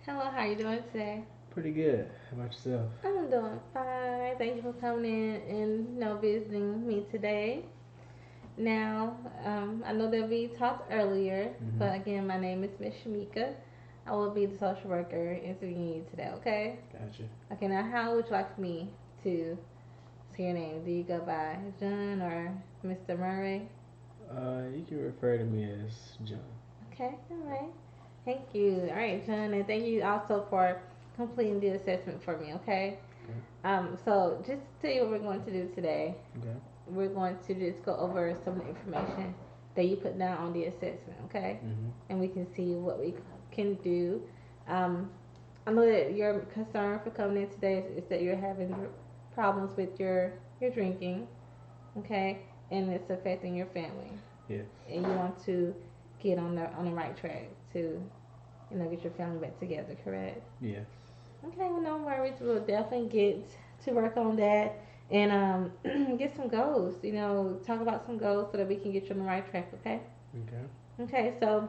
Hello, how you doing today? Pretty good. How about yourself? I'm doing fine. Thank you for coming in and visiting me today. Now, I know that we talked earlier, Mm-hmm. but again, my name is Miss Shamika. I will be the social worker interviewing you today. Okay? Gotcha. Okay. Now, how would you like me to say your name? Do you go by John or Mr. Murray? You can refer to me as John. Okay. All right. Thank you. All right, John, and thank you also for completing the assessment for me. Okay. Okay. So just to tell you what we're going to do today, Okay. we're going to just go over some of the information that you put down on the assessment, okay? Mm-hmm. And we can see what we can do. Um, I know that your concern for coming in today is that you're having problems with your drinking, okay, and it's affecting your family, Yes. and you want to get on the right track to get your family back together, correct? Yes. Okay, well, no worries. We'll definitely get to work on that and get some goals. Talk about some goals so that we can get you on the right track. Okay. Okay. Okay. So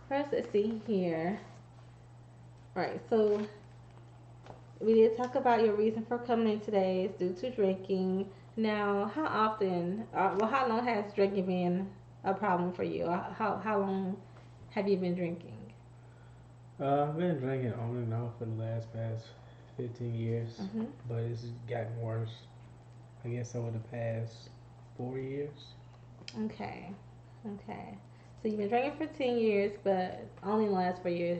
first, let's see here. Right. So we did talk about your reason for coming in today is due to drinking. Now, how often? How long has drinking been a problem for you? How long have you been drinking? I've been drinking on and off for the last past 15 years, Mhm. but it's gotten worse. I guess over the past 4 years. Okay. Okay. So you've been drinking for 10 years, but only in the last 4 years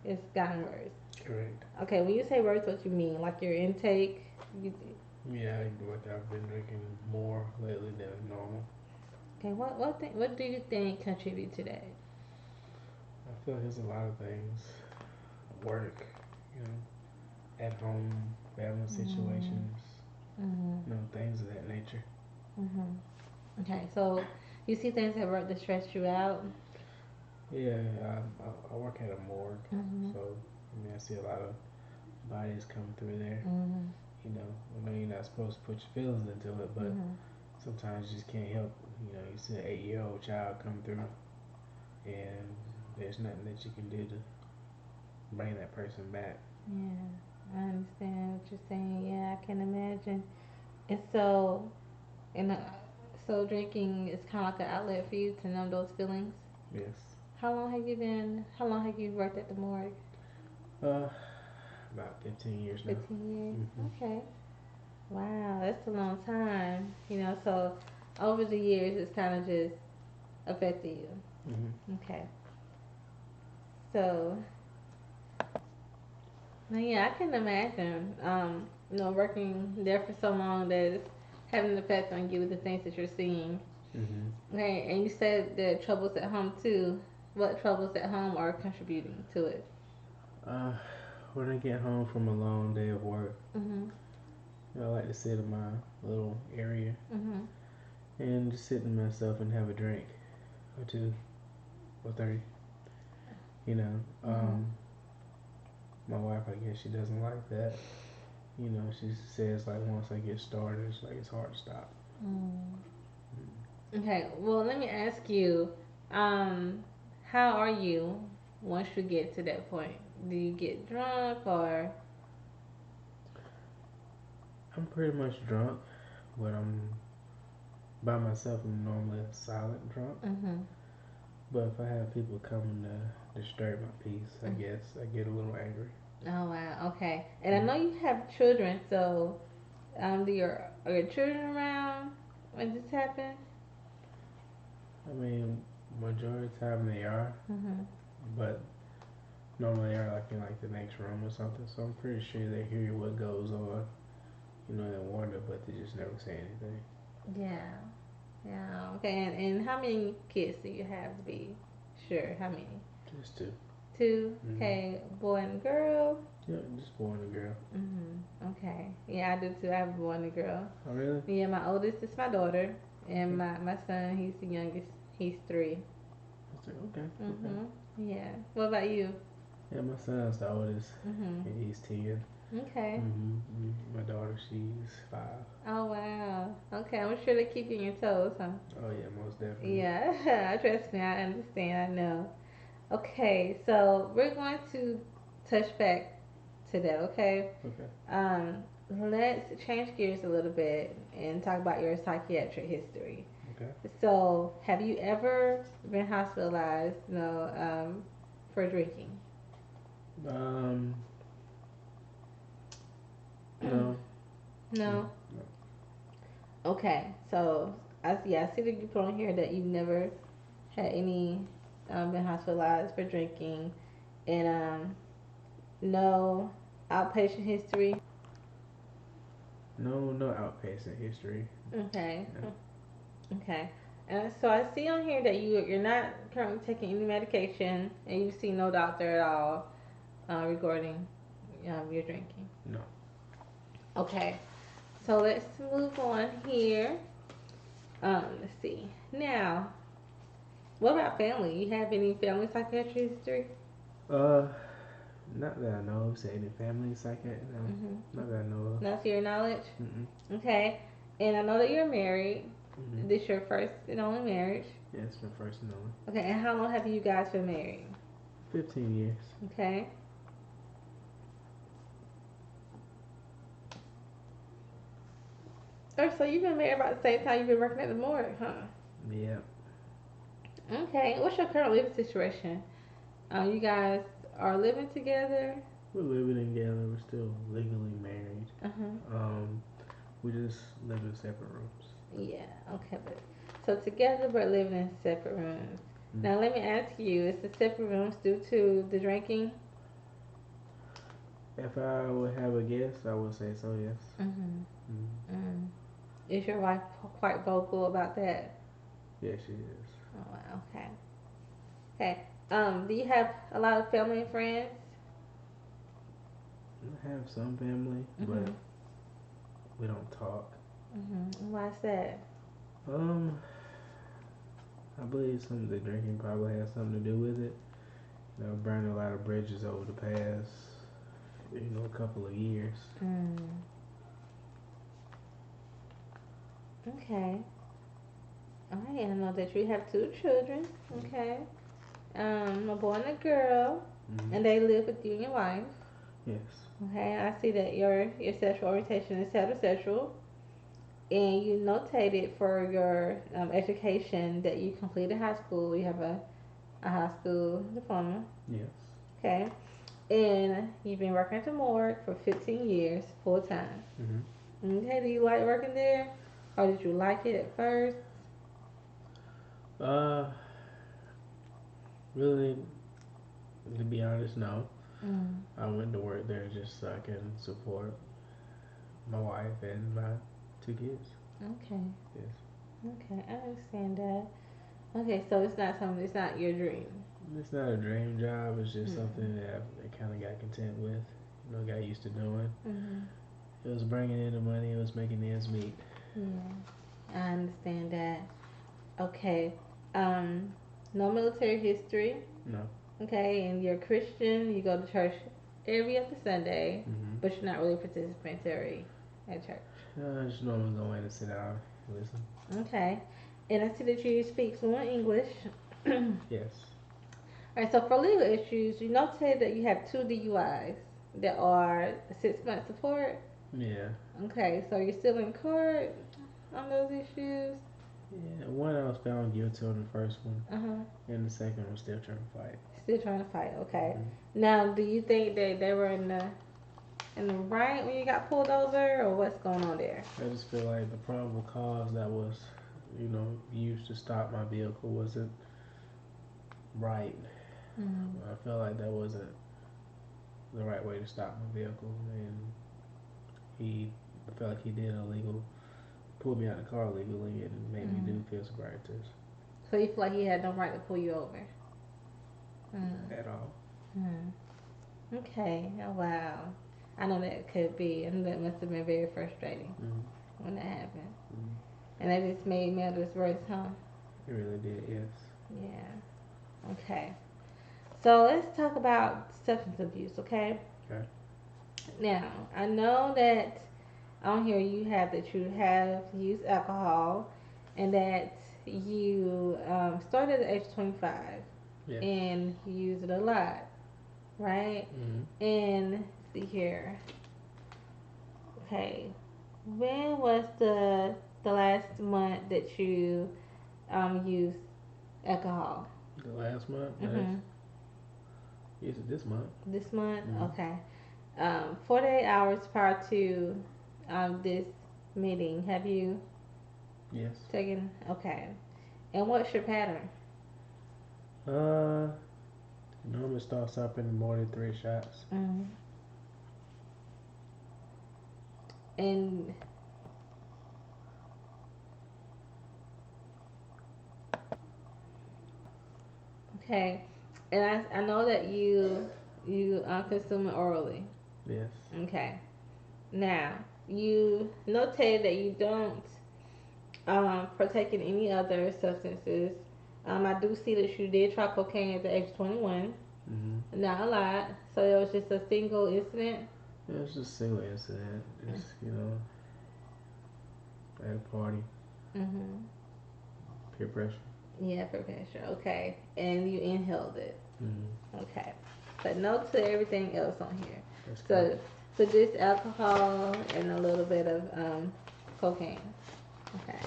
it's gotten worse. Correct. Okay, when you say worse, what you mean? Like your intake? You, Yeah, like I've been drinking more lately than normal. okay, what do you think contribute to that? I feel like there's a lot of things. Work, you know, at home, family Mm, situations, mhm, things of that nature. mhm. Okay, so you see things at work that stress you out. Yeah, I work at a morgue, Mhm, so I see a lot of bodies coming through there. mhm, I know you're not supposed to put your feelings into it, but mhm. sometimes you just can't help. You see an 8-year-old child come through, and there's nothing that you can do to bring that person back. Yeah, I understand what you're saying. Yeah, I can imagine. And and so drinking is kind of like an outlet for you to numb those feelings. Yes. How long have you worked at the morgue? Uh, about 15 years now. 15 years. Mhm. Okay. Wow, that's a long time. So over the years, it's kind of just affected you. Mhm. Okay. So, now, yeah, I can imagine, working there for so long that it's having an effect on you, the things that you're seeing. Mhm. Okay, and you said that troubles at home too. What troubles at home are contributing to it? Uh, when I get home from a long day of work, Mhm. I like to sit in my little area Mhm. and just sit to myself and have a drink or two or three. You know, Mhm. my wife, I guess she doesn't like that. She says like once I get started, it's like it's hard to stop. Mm. Okay. Well, let me ask you, um, how are you once you get to that point? Do you get drunk or? I'm pretty much drunk. When I'm by myself, I'm normally a silent drunk. Mhm. But if I have people coming to disturb my peace, I Mm. guess I get a little angry. Oh wow. Okay. And I know Mm. you have children, so are your children around when this happened? I mean, majority of the time they are, Mhm. but normally they are like in like the next room or something. So I'm pretty sure they hear what goes on. They wonder, but they just never say anything. Yeah. Yeah. Okay. And how many kids do you have to be sure? How many? Just two. Two. Mm-hmm. Okay. Boy and girl. Yeah, just boy and a girl. Okay. Yeah, I do too. I have a boy and a girl. Oh really? Yeah, my oldest is my daughter, and Okay. my son, he's the youngest. He's 3. I said okay, okay. Yeah. What about you? Yeah, my son's the oldest, Mhm. and he's 10. Okay. My daughter, she's 5. Oh wow. Okay, I'm sure they keep you on your toes, huh? Oh yeah, most definitely. Yeah. Trust me, I understand. I know. Okay, so we're going to touch back to that, okay? Okay. Um, let's change gears a little bit and talk about your psychiatric history. Okay. So, have you ever been hospitalized, for drinking? Um, no, no, No. no. Okay, so I see that you put on here that you've never had any been hospitalized for drinking, and no outpatient history. No, no outpatient history. Okay, No. okay. So I see on here that you're not currently taking any medication, and you see no doctor at all regarding your drinking. No. Okay, so let's move on here. Let's see. Now, what about family? You have any family psychiatry history? Uh, not that I know of. Say any family psychiatrist? No, Mm-hmm. not that I know of. Not to your knowledge. Mm-mm. Okay, and I know that you're married. Mm-hmm. This your first and only marriage. Yeah, it's my first and only. Okay, and how long have you guys been married? 15 years. Okay. Oh, so you've been married about the same time you've been working at the morgue, huh? Yeah. Okay. What's your current living situation? You guys are living together. We're living together. We're still legally married. Uh huh. Um, we just live in separate rooms. Yeah. Okay, but so together but living in separate rooms. Mm. Now let me ask you: is the separate rooms due to the drinking? If I would have a guess, I would say so. Yes. Mm-hmm. Mm. Mm. Is your wife quite vocal about that? Yes, she is. Oh, wow. Okay. Okay. Do you have a lot of family and friends? I have some family, but Mm-hmm. we don't talk. Mm-hmm. Why is that? Um, I believe some of the drinking probably has something to do with it. Burned a lot of bridges over the past, couple of years. Mm. Okay. All right. I know that you have two children. Mm. Okay. A boy and a girl, Mm. and they live with you and your wife. Yes. Okay. I see that your sexual orientation is heterosexual, and you notated for your education that you completed high school. You have a high school diploma. Yes. Okay. And you've been working at the morgue for 15 years, full time. Mm-hmm. Okay, do you like working there? Or did you like it at first? Uh, really, to be honest, no. Mm, I went to work there just so I can support my wife and my two kids. okay, Yes. okay, I understand that. Okay, so it's not something, it's not your dream. It's not a dream job. It's just Mm, something that I kind of got content with. Got used to doing. mm-hmm. It was bringing in the money. It was making ends meet. Yeah, I understand that. Okay, um, no military history. No. Okay, and you're Christian, you go to church every other Sunday, Mm-hmm. but you're not really participatory at church. I just normally go in and sit down and listen. Okay, and I see that you speak fluent English. Yes. Alright, so for legal issues, you notate that you have two DUIs that are 6 months apart. Yeah. Okay, so you're still in court on those issues. Yeah. One I was found guilty on the first one, Uh huh. and the second one still trying to fight. Still trying to fight. Okay. Mm-hmm. Now, do you think that they were in the right when you got pulled over, or what's going on there? I just feel like the probable cause that was, used to stop my vehicle wasn't right. Mm-hmm. I felt like that wasn't the right way to stop my vehicle, and he I felt like he did illegal, pulled me out of the car legally, and made me Mm-hmm. do field sobriety test So you feel like he had no right to pull you over? Mm-hmm. at all. Okay. Oh, wow. I know that could be, and that must have been very frustrating Mm-hmm. when that happened. Mm-hmm. And that just made matters worse, huh? It really did, yes. Yeah. Okay. So let's talk about substance abuse, okay? Okay. Now, I know that on here you have that you have used alcohol and that you started at the age of 25. Yes. and you use it a lot, right? Mhm. And see here. Okay. When was the last month that you used alcohol? The last month, last Mhm. yes, this month. This month? Mhm. Okay. 48 hours prior to this meeting, have you Yes. taken? Okay. And what's your pattern? Uh, normally starts up in the morning, 3 shots. Mm. And okay. And I know that you consume it orally. Yes. Okay. Now you notate that you don't partake in any other substances. I do see that you did try cocaine at the age of 21. Mhm. Not a lot. So it was just a single incident. Yeah, it's just a single incident. Just at a party, Mhm. peer pressure. Yeah, for pressure. Okay. And you inhaled it. Mhm. Okay. But no to everything else on here. That's correct. So so just alcohol and a little bit of cocaine. Okay.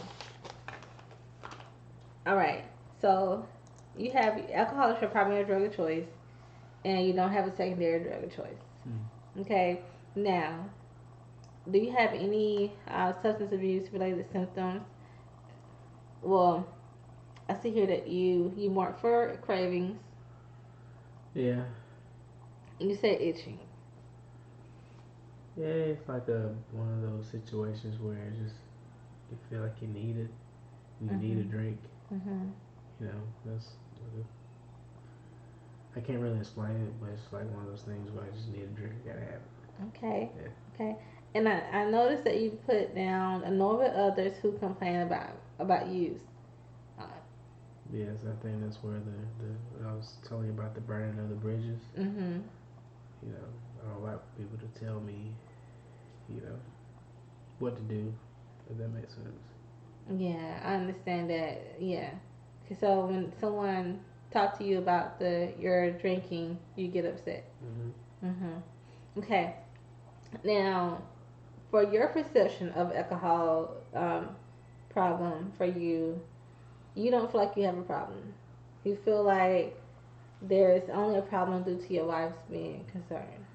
All right. So you have alcohol is your primary drug of choice, and you don't have a secondary drug of choice. Mhm. Okay. Now, do you have any substance abuse related symptoms? Well, I see here that you mark for cravings. Yeah. You say itching. Yeah, it's like a one of those situations where it's just you feel like you need it. You need a Mhm. drink. Mhm. That's I can't really explain it, but it's like one of those things where I just need a drink. Gotta have it. Okay. Yeah. Okay. And I noticed that you put down annoy with others who complain about use. Uh, Yes, I think that's where the I was telling you about the burning of the bridges. mhm. I don't like people to tell me, you know, what to do. If that makes sense. Yeah, I understand that. Yeah. So when someone talk to you about the your drinking, you get upset. Hmm. Mhm. Okay. Now, for your perception of alcohol problem for you, you don't feel like you have a problem. You feel like there's only a problem due to your wife's being concerned.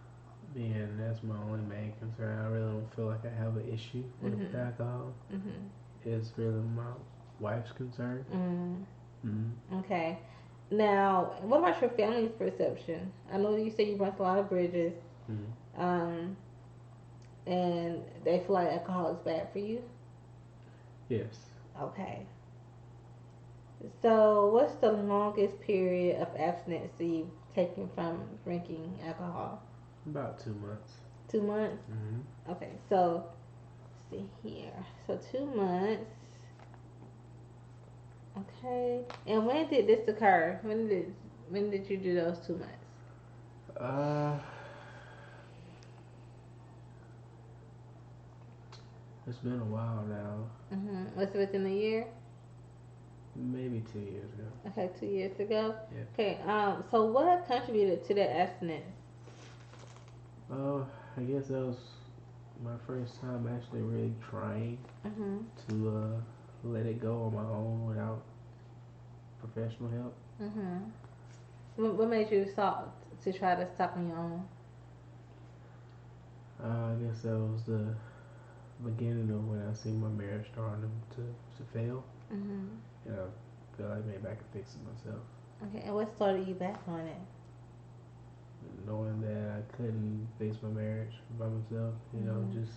Yeah, and that's my only main concern. I really don't feel like I have an issue with Mhm. alcohol. Mhm. It's really my wife's concern. Mm. Hmm. Okay. Now, what about your family's perception? I know you say you burnt a lot of bridges, Hmm. um, and they feel like alcohol is bad for you. Yes, Okay. So, what's the longest period of abstinence that you've taken from drinking alcohol? about 2 months. 2 months. Hmm. Okay. So, let's see here. So 2 months. Okay. And when did this occur? When did you do those 2 months? Uh, it's been a while now. Was it within a year? Maybe 2 years ago. Okay, 2 years ago. Yeah. Okay. So what contributed to that abstinence? Uh, I guess that was my first time actually really trying Mhm. to let it go on my own without professional help. Mhm. What made you stop to try to stop on your own? I guess that was the beginning of when I see my marriage starting to fail. Mhm. I feel like maybe I could fix it myself. Okay. And what started you back on it? Knowing that I couldn't fix my marriage by myself, Mhm. just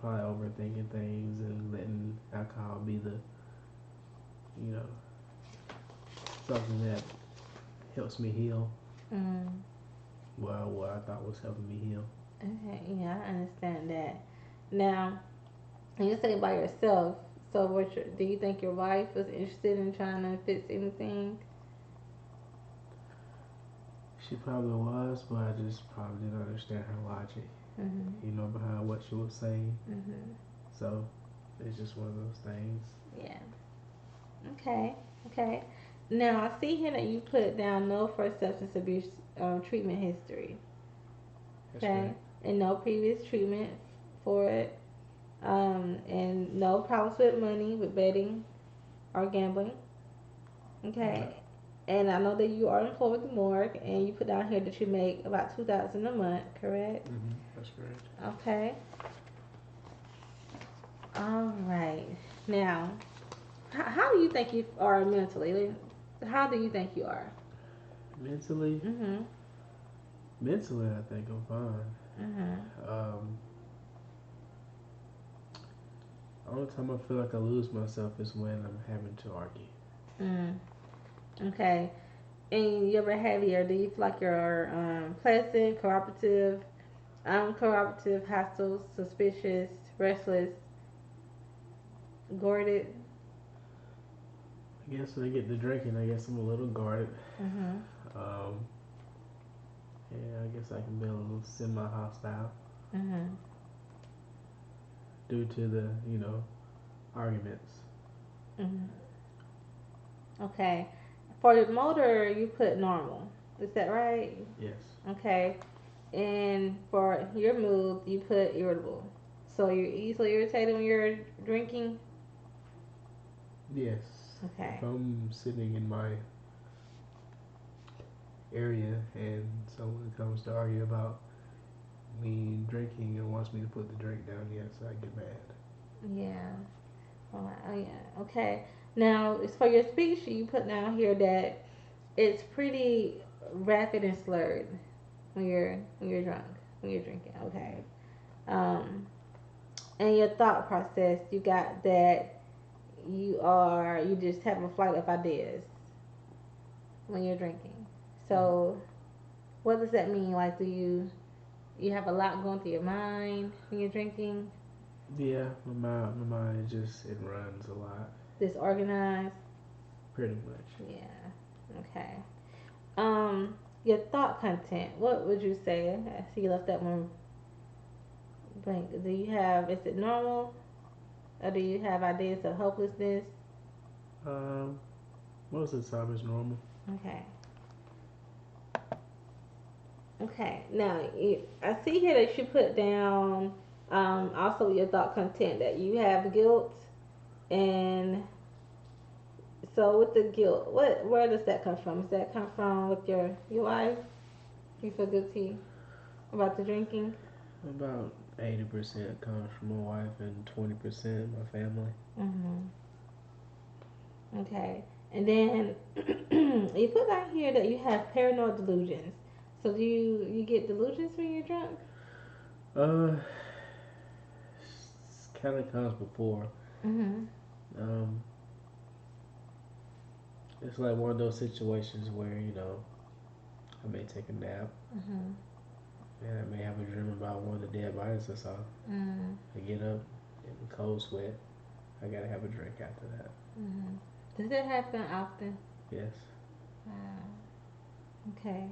probably overthinking things and letting alcohol be you know, something that helps me heal. Mhm. Well, what I thought was helping me heal. Okay. Yeah, I understand that. Now, and you say by yourself. So, do you think your wife was interested in trying to fix anything? She probably was, but I just probably didn't understand her logic, Mhm. behind what she was saying. Mhm. So it's just one of those things. Yeah. Okay. Okay. Now I see here that you put down no for substance abuse treatment history. That's Okay, correct. and no previous treatment for it. And no problems with money, with betting or gambling. Okay. Okay. And I know that you are employed with the morgue, and you put down here that you make about 2,000 a month, correct? That's correct. Okay. All right. Now, how do you think you are mentally? How do you think you are? Mentally, Mhm. mentally, I think I'm fine. Mhm. Um, only time I feel like I lose myself is when I'm having to argue. Mm. Okay. And your behavior, do you feel like you're pleasant, cooperative, uncooperative, hostile, suspicious, restless, guarded? I guess when I get to drinking, I guess I'm a little guarded. Mhm. Um, yeah, I guess I can be a little semi-hostile Mhm. due to the, arguments. Mhm. Okay. For your motor, you put normal. Is that right? Yes. Okay. And for your mood, you put irritable. So you're easily irritated when you're drinking. Yes. If Okay. I'm sitting in my area and someone comes to argue about me drinking and wants me to put the drink down, yes, I get mad. Yeah. Oh, yeah. Okay. Now, as for your speech, you put down here that it's pretty rapid and slurred when you're drunk, when you're drinking. Okay. Um, and your thought process, you got that you just have a flight of ideas when you're drinking. Mm-hmm. So, what does that mean? Like, do you have a lot going through your mind when you're drinking? Yeah, my mind just it runs a lot, Disorganized? pretty much. Yeah. Okay. Your thought content. What would you say? I see you left that one blank. Do you have? Is it normal, or do you have ideas of hopelessness? Um, Most of the time it's normal. Okay. Okay. Now, I see here that you put down also your thought content that you have guilt, and so with the guilt, where does that come from? Does that come from with your wife? You feel guilty about the drinking? About 80% comes from my wife and 20% my family. Mm-hmm. Okay. And then you put down here that you have paranoid delusions. So do you get delusions when you're drunk? Uh, kind of comes before. Mm-hmm. Um, it's like one of those situations where I may take a nap Mm-hmm. and I may have a dream about one of the dead bodies I saw. Mm-hmm. I get up in a cold sweat. I gotta have a drink after that. Mm-hmm. Does that happen often? Yes. Wow. Okay.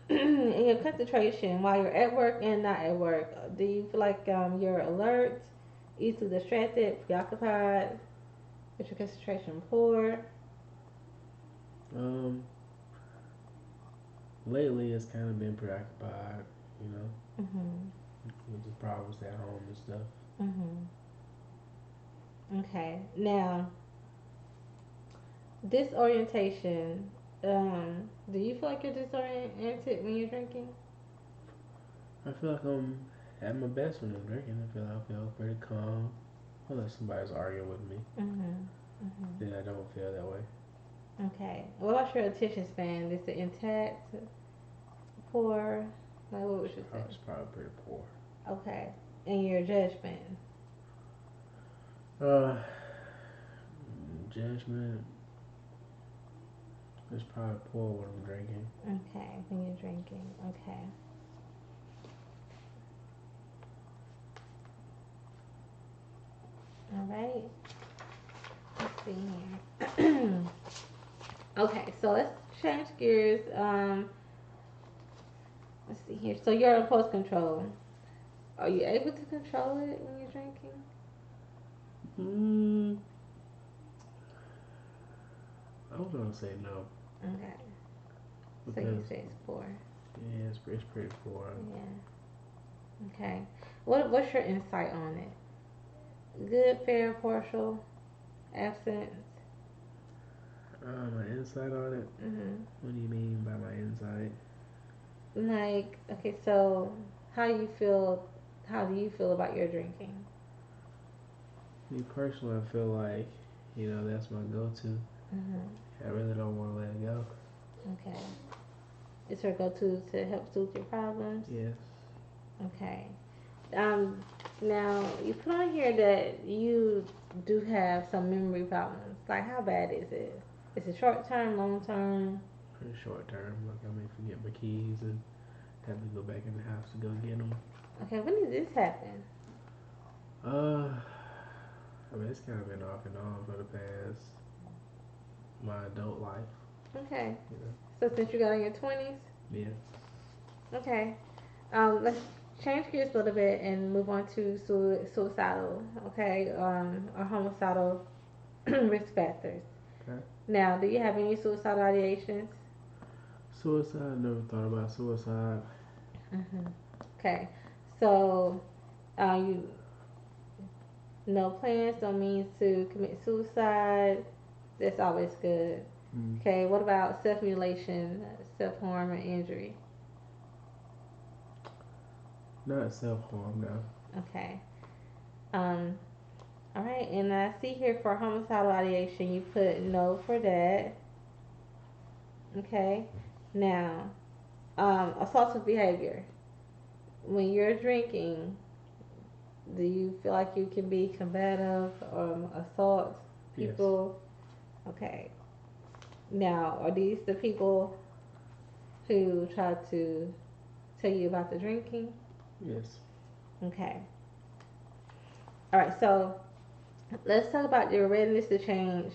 In your concentration while you're at work and not at work, do you feel like you're alert, easily distracted, preoccupied, is your concentration poor? Um, Lately it's kind of been preoccupied, you know, Mm-hmm. with the problems at home and stuff. Mm-hmm. Okay. Now, disorientation. Do you feel like you're disoriented when you're drinking? I feel like I'm at my best when I'm drinking. I feel pretty calm. Unless somebody's arguing with me, Mm-hmm. Mm-hmm. then I don't feel that way. Okay. What about your attention span? Is it intact, poor? Like, what would you say? It's probably pretty poor. Okay. And your judgment. Uh, Judgment is probably poor when I'm drinking. Okay. When you're drinking. Okay. All right. Let's see here. Okay. So let's change gears. Let's see here. So you're impulse control. Are you able to control it when you're drinking? Mm, I was gonna say no Okay. So you because say it's poor. yeah, it's pretty poor. Yeah. Okay. What's your insight on it? Good, fair, partial, absent. My insight on it. Mhm. What do you mean by my insight? Like, okay, so how you feel? How do you feel about your drinking? Me personally, I feel like that's my go-to. Mhm. I really don't want to let it go. Okay. Is her go-to to help soothe your problems? Yes. Okay. Um. Now you put on here that you do have some memory problems. Like, how bad is it? Is it short term, long term? Pretty short term. Like I may forget my keys and have to go back in the house to go get them. Okay. When did this happen? Uh, I mean it's kind of been off and on for the past my adult life. Okay. You know. So since you got in your 20s. Yeah. Okay. Let's change gears a little bit and move on to suicidal. Okay. Or homicidal risk factors. Okay. Now, do you have any suicidal ideations? Suicide. Never thought about suicide. Hmm. Okay. So, you no plans, no means to commit suicide. That's always good. Mm. Okay. What about self mutilation, self harm, or injury? Not self harm now. Okay. Um. All right. And I see here for homicidal ideation, you put no for that. Okay. Now, assaultive behavior. When you're drinking, do you feel like you can be combative or assault Yes. people? Okay. Now, are these the people who try to tell you about the drinking? Yes. Okay. All right. So let's talk about your readiness to change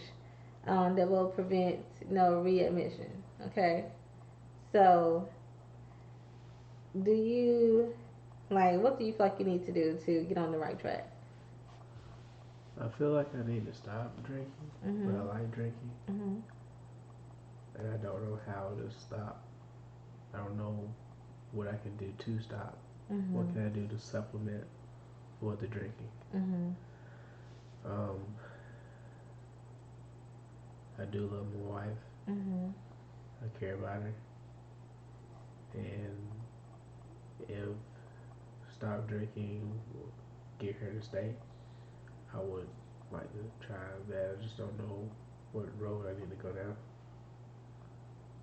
that will prevent readmission. Okay. So do you what do you feel like you need to do to get on the right track? I feel like I need to stop drinking, but I Mhm. like drinking, Mhm. and I don't know how to stop. I don't know what I can do to stop. What Mhm. can I do to supplement for the drinking? Mhm. Um, I do love my wife. Mhm. I care about her, and if stop drinking will get her to stay, I would like to try that. I just don't know what road I need to go down.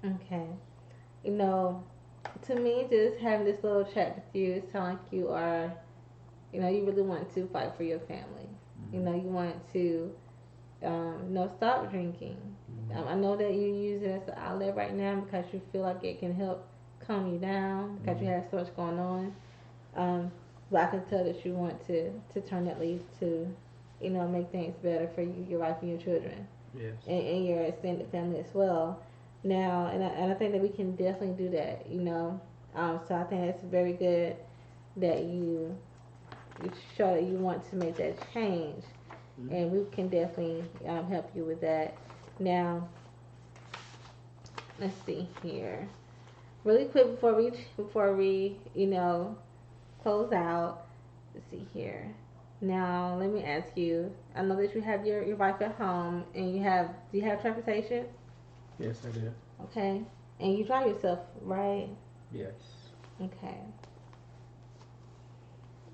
Okay. You know, to me, just having this little chat with you, it sounds like you are, you really want to fight for your family. Mm-hmm. You want to, stop drinking. Mm-hmm. I know that you use it as an outlet right now because you feel like it can help calm you down because you Mm-hmm. have so much going on. Um, but I can tell that you want to turn that leaf to, make things better for you, your wife, and your children, Yes. and your extended family as well. Now, and I think that we can definitely do that. So I think it's very good that you show that you want to make that change, Mm-hmm. and we can definitely help you with that. Now, let's see here, really quick before we close out. Let's see here. Now, let me ask you. I know that you have your wife at home, and do you have transportation? Yes, I do. Okay, and you drive yourself, right? Yes. Okay,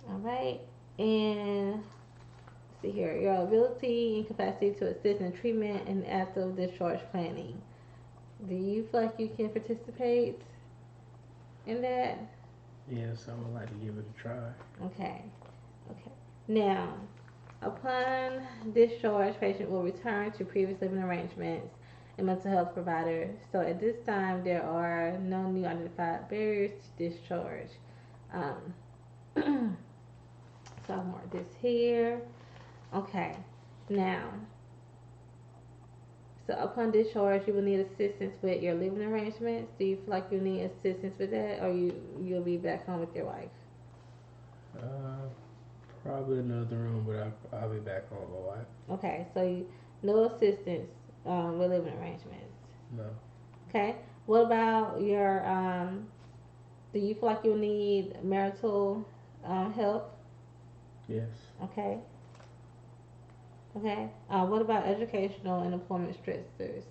all right. And let's see here, your ability and capacity to assist in treatment and after discharge planning. Do you feel like you can participate in that? Yes, I would like to give it a try. Okay, okay. Now, upon discharge, patient will return to previous living arrangements and mental health provider. So at this time, there are no new identified barriers to discharge. Um, so I'll mark this here. Okay. Now, so upon discharge, you will need assistance with your living arrangements. Do you feel like you need assistance with that, or you'll be back home with your wife? Uh, Probably another room, but I'll be back on my wife. Okay. So no assistance. living arrangements. No. Okay. What about your do you feel like you'll need marital help? Yes. Okay. Okay. What about educational and employment stressors?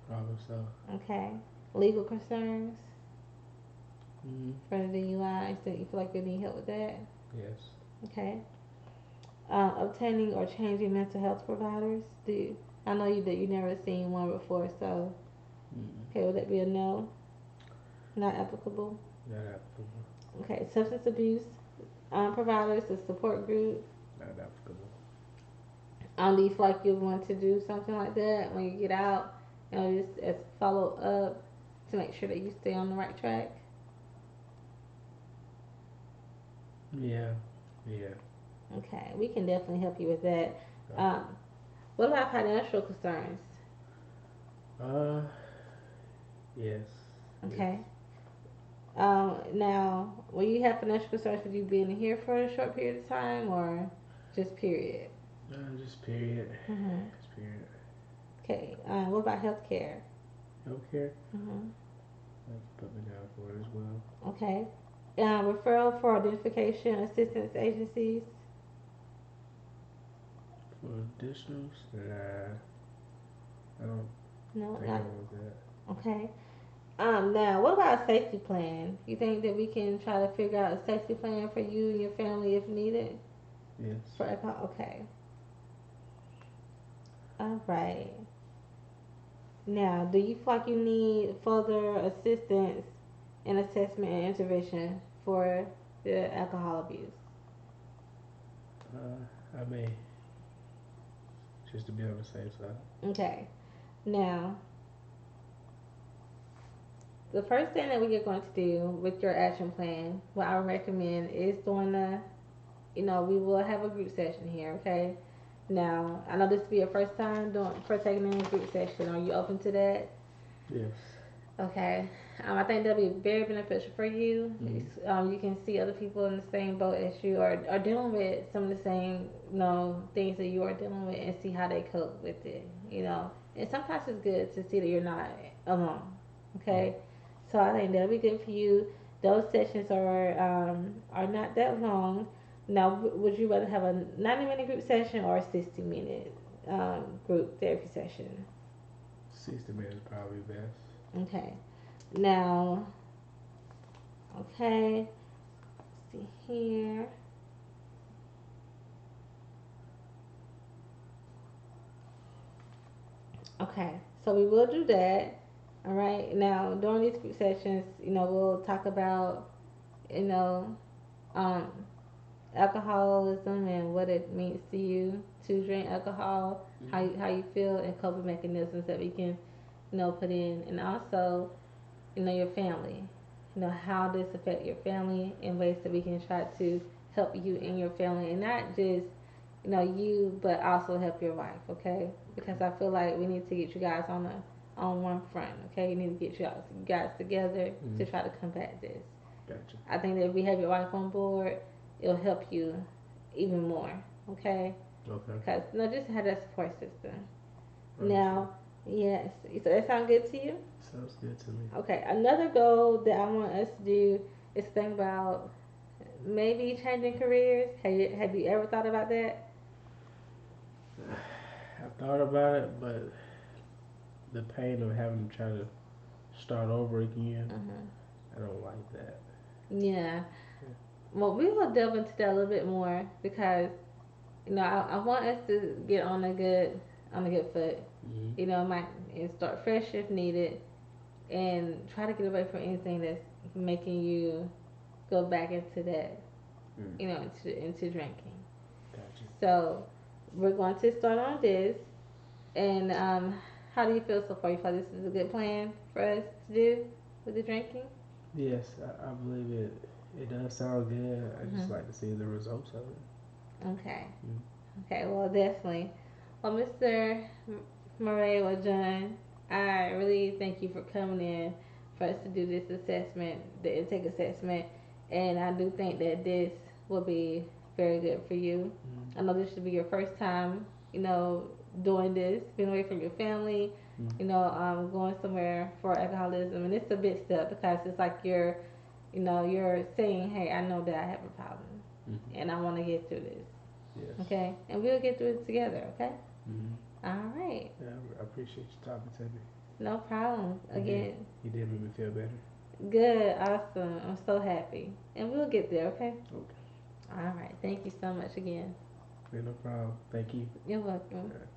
Probably so. Okay. Legal concerns Mm. for the DUI. So you feel like you need help with that? Yes. Okay. Obtaining or changing mental health providers. Do you, I know you that you never seen one before, so Mm. okay, would that be a no? Not applicable. Not applicable. Okay. Substance abuse providers, a support group. Not applicable. Do you feel like you want to do something like that when you get out? Just as follow up to make sure that you stay on the right track. Yeah. Yeah. Okay, we can definitely help you with that. Okay. Um, what about financial concerns? Uh. Yes. Yes. Okay. Now, when you have financial concerns, would you be in here for a short period of time or just period? Just period. Mm-hmm. Just period. Okay. What about healthcare? Healthcare. Mm-hmm. Put me down for it as well. Okay. Referral for identification assistance agencies. For additionals, I don't No, think I not want that. okay. Now, what about a safety plan? You think that we can try to figure out a safety plan for you and your family if needed? Yes. For okay. All right. Now, do you feel like you need further assistance in assessment and intervention for the alcohol abuse? I may just to be on the safe side. Okay. Now, the first thing that we are going to do with your action plan, what I recommend is doing we will have a group session here, okay? Now, I know this will be your first time doing partaking in a group session. Are you open to that? Yes. Okay. I think that'll be very beneficial for you. Mm-hmm. You can see other people in the same boat as you or are dealing with some of the same, things that you are dealing with and see how they cope with it. And sometimes it's good to see that you're not alone. Yeah. Okay. So I think that'll be good for you. Those sessions are not that long. Now, would you rather have a 90-minute group session or a 60-minute group therapy session? 60 minutes probably best. Okay. Now, okay. See here. Okay. So we will do that. All right. Now, during these group sessions, we'll talk about, you know, um, alcoholism and what it means to you to drink alcohol, Mm-hmm. how you feel, and coping mechanisms that we can, put in, and also, your family. How this affect your family in ways that we can try to help you and your family, and not just you, but also help your wife. Okay, Okay. because I feel like we need to get you guys on one front. Okay, you need to get you guys together Mm-hmm. to try to combat this. Gotcha. I think that if we have your wife on board, it'll help you even more. Okay, Okay. because just have that support system. Understood. Now, yes, so that sound good to you? Sounds good to me. Okay, another goal that I want us to do is think about maybe changing careers. Have you ever thought about that? I've thought about it, but the pain of having to try to start over again, Uh-huh. I don't like that. Yeah. Yeah. Well, we will delve into that a little bit more because I want us to get on a good foot. Mm-hmm. Might and start fresh if needed, and try to get away from anything that's making you go back into that, Mm. into drinking. Gotcha. So we're going to start on this. And how do you feel so far? You feel like this is a good plan for us to do with the drinking? Yes, I believe it. It does sound good. I just Hmm. like to see the results of it. Okay. Mm. Okay. Well, definitely. Well, Mr. Murray or John, I really thank you for coming in for us to do this assessment, the intake assessment, and I do think that this will be very good for you. Mm. I know this should be your first time, doing this, being away from your family, Mm-hmm. going somewhere for alcoholism, and it's a big step because it's like you're saying, hey, I know that I have a problem, Mm-hmm. and I want to get through this, Yes. okay, and we'll get through it together, okay. Mm-hmm. All right, Yeah, I appreciate you talking to me. no problem. You did. Again, You did make me feel better. good, awesome. I'm so happy, and we'll get there, okay. Okay. All right, thank you so much again. Yeah, no problem. Thank you. You're welcome. All right.